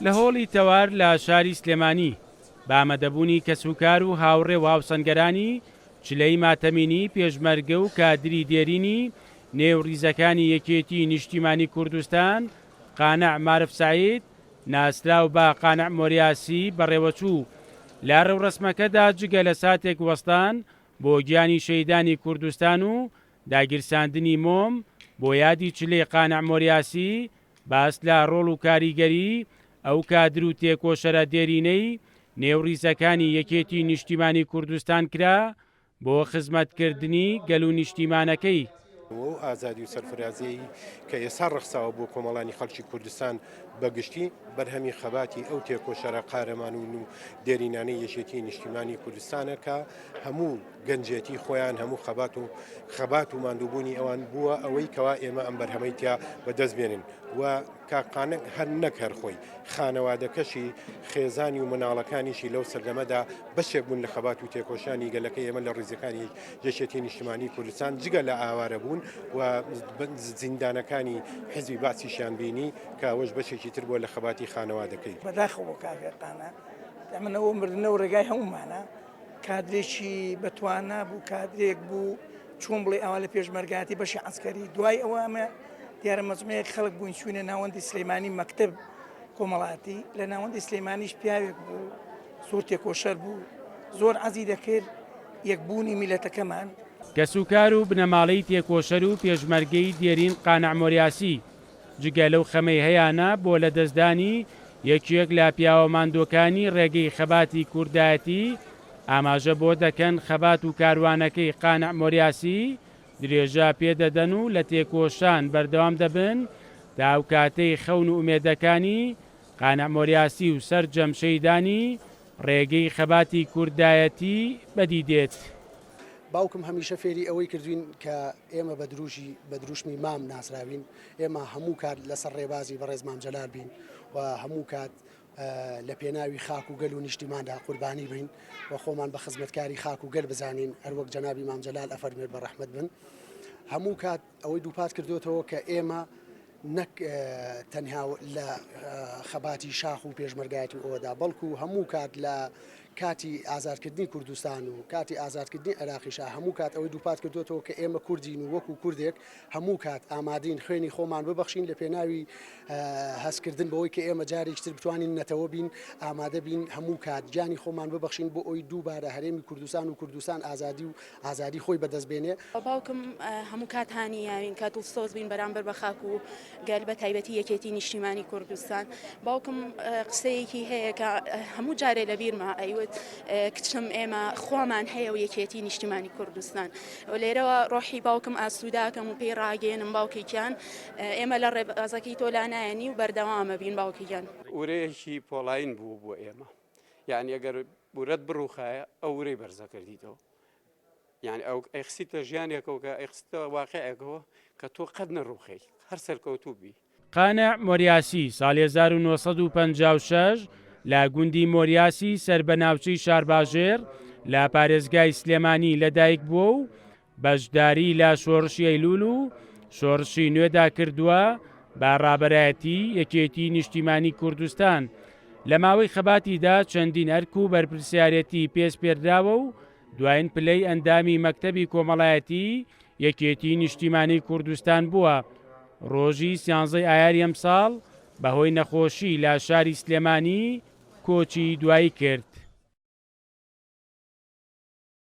لە هۆڵی تەوار لە شاری سلێمانی بامەدەبوونی کەسوکار و هاوڕێ و هاوسەنگەرانی چلەی ماتەمینی پێشمەرگە و کادری دێرینی نێو ڕیزەکانی یەکێتی نیشتیمانی کوردستان قانع مارف سعید ناسراو بە قانع مۆریاسی بەڕێوەچوو لا ڕەوڕەسمەکەدا جگە لە ساتێک وەستان بۆ گیانی شەیدانی کوردستان و داگیرساندنی مۆم بۆ یادی چلەی قانع مۆریاسی باس لە ڕۆڵ و کاریگەری ئەو کادر و تێکۆشەرە دێرینەی نێوڕیزەکانی یەکێتی نیشتیمانی کوردستان کرا بۆ خزمەتکردنی گەل و نیشتیمانەکەی و ئازادی و سەرفرازی کە ئێستا ڕخساوە بۆ کۆمەڵانی خەڵکی کوردستان بەگشتی بەرهەمی خەباتی ئەو تێکۆشەرە قارەمانون و دێرینانەی یەکێتی نیشتیمانی کوردستانە کە هەموو گەنجێتی خۆیان هەموو خەبات و ماندووبوونی ئەوان بووە ئەوەی کەوا ئێمە ئەم بەرهەمەیتیا بەدەست بێنن و کاقانق هەر نەک هەرخۆی خانەوادەکەشی خێزانی و مناڵەکانیشی لەو سەردەمەدا بەشێک بوون لە خەبات و تێکۆشانی گەلەکە ئێمە لە ڕیزەکانی یەکێتی نیشتیمانی کوردستان جگە لە ئاوارە بوون و زیندانەکانی حزبی باسیشیان بینی کە ئەوەش بەشێکی تر بووە لە خەباتی خانەوادەکەی بەداخەوە کاگەرتانە ئەمنەوە مردنە و ڕێگای هەمومانە کادرێکی بەتوانە بوو کادرێک بوو چۆن بڵێ ئەوە لە پێشمەرگاتی بەشی عەسکەری دوای ئەوە ئەمە دیارە مەجموعەیەک خەڵک بوون چوونە ناوەندی سلێمانی مەکتەب کۆمەڵاتی لە ناوەندی سلێمانیش پیاوێک بوو زۆر تێکۆشەر بوو زۆر عەزی دەکرد یەکبوونی میلەتەکەمان کەسوکار و بنەماڵەی تێکۆشەر و پێشمەرگەی دێرین قانع مۆریاسی جگە لەو خەمەی هەیانە بۆ لە دەستدانی یەکێک لە پیاوە ماندۆکانی ڕێگەی خەباتی کوردایەتی ئاماژە بۆ دەکەن خەبات و کاروانەکەی قانع مۆریاسی درێژە پێدەدەن و لە تێکۆشان بەردەوام دەبن تا ئەو کاتەی خەون و ئومێدەکانی قانع مۆریاسی و سەرجەم شەیدانی ڕێگەی خەباتی کوردایەتی بەدی دێت. باوکم هەمیشە فێری ئەوەی کردوین کە ئێمە بە دروشمی مام ناسراوین ئێمە هەموو کات لەسەر ڕێبازی بەڕێز مام جەلال بین و هەموو کات لە پێناوی خاک و گەل و نیشتیماندا قوربانی بین و خۆمان بە خزمەتکاری خاک و گەل بزانین هەروەک جەنابی مام جەلال ئەفەرمێت بە ڕەحمەت بن هەموو کات ئەوەی دووپات کردوێتەوە کە ئێمە نەک تەنها لە خەباتی شاخ و پێشمەرگایەتی ئەوەدا بەڵکو هەموو کات لە کاتی ئازادکردنی کوردستان و کاتی ئازادکردنی عێراقیشا هەموو کات ئەوەی دووپات کردوێتەوە کە ئێمە کوردین و وەکو کوردێک هەموو کات ئامادەین خوێنی خۆمان ببەخشین لە پێناوی هەستکردن بەوەی کە ئێمە جارێکتر بتوانین نەتەوە بین ئامادە بین هەموو کات گیانی خۆمان ببەخشین بۆ ئەوی دووبارە هەرێمی کوردستان و کوردستان ئازادی خۆی بەدەست بێنێ. باوکم هەموو کات هانی یاوین کات و سۆز بین بەرامبەر بە خاک و گەل بە تایبەتی یەکێتی نیشتیمانی کوردستان باوکم قسەیەکی هەیە کە هەموو جارێ لە بیرما ئەیوت کچم ئێمە خۆمان هەیە و یەکێتی نیشتیمانی کوردستان و لێرەوە ڕۆحی باوکم ئاسووداکەم و پێی ڕاگەێنم باوکێکیان ئێمە لە ڕێبازەکەی تۆ لانایەنی و بەردەوامە بین باوکێکیان ورەیەکی پۆڵاین بوو بۆ ئێمە یعنی ئەگەر بورەت بڕوخایە ئەو ورەی بەرزە کردیتەوە یعنی ئەو ئەخسیتە ژیانێکەوە کە ئەخستە واقعەکەەوە کە تۆ قەت نەڕوخەی هەر سەرکەوتوو بی. قانع مۆریاسی ساڵی 1956 لە گوندی مۆریاسی سەربەناوچەی شارباژێر لە پارێزگای سلێمانی لەدایک بووە و بەشداری لە شۆڕشی ئەیلول و شۆڕشی نوێدا کردووە بە ڕابەرایەتی یەکێتی نیشتیمانی کوردستان لە ماوەی خەباتیدا چەندین ئەرک و بەرپرسیارەتی پێش پێردراوە و دوایین پلەی ئەندامی مەکتەبی کۆمەڵایەتی یەکێتی نیشتیمانی کوردستان بووە. ڕۆژی 13 ئایاری ئەم ساڵ بەهۆی نەخۆشی لە شاری سلێمانی کۆچی دوایی کرد.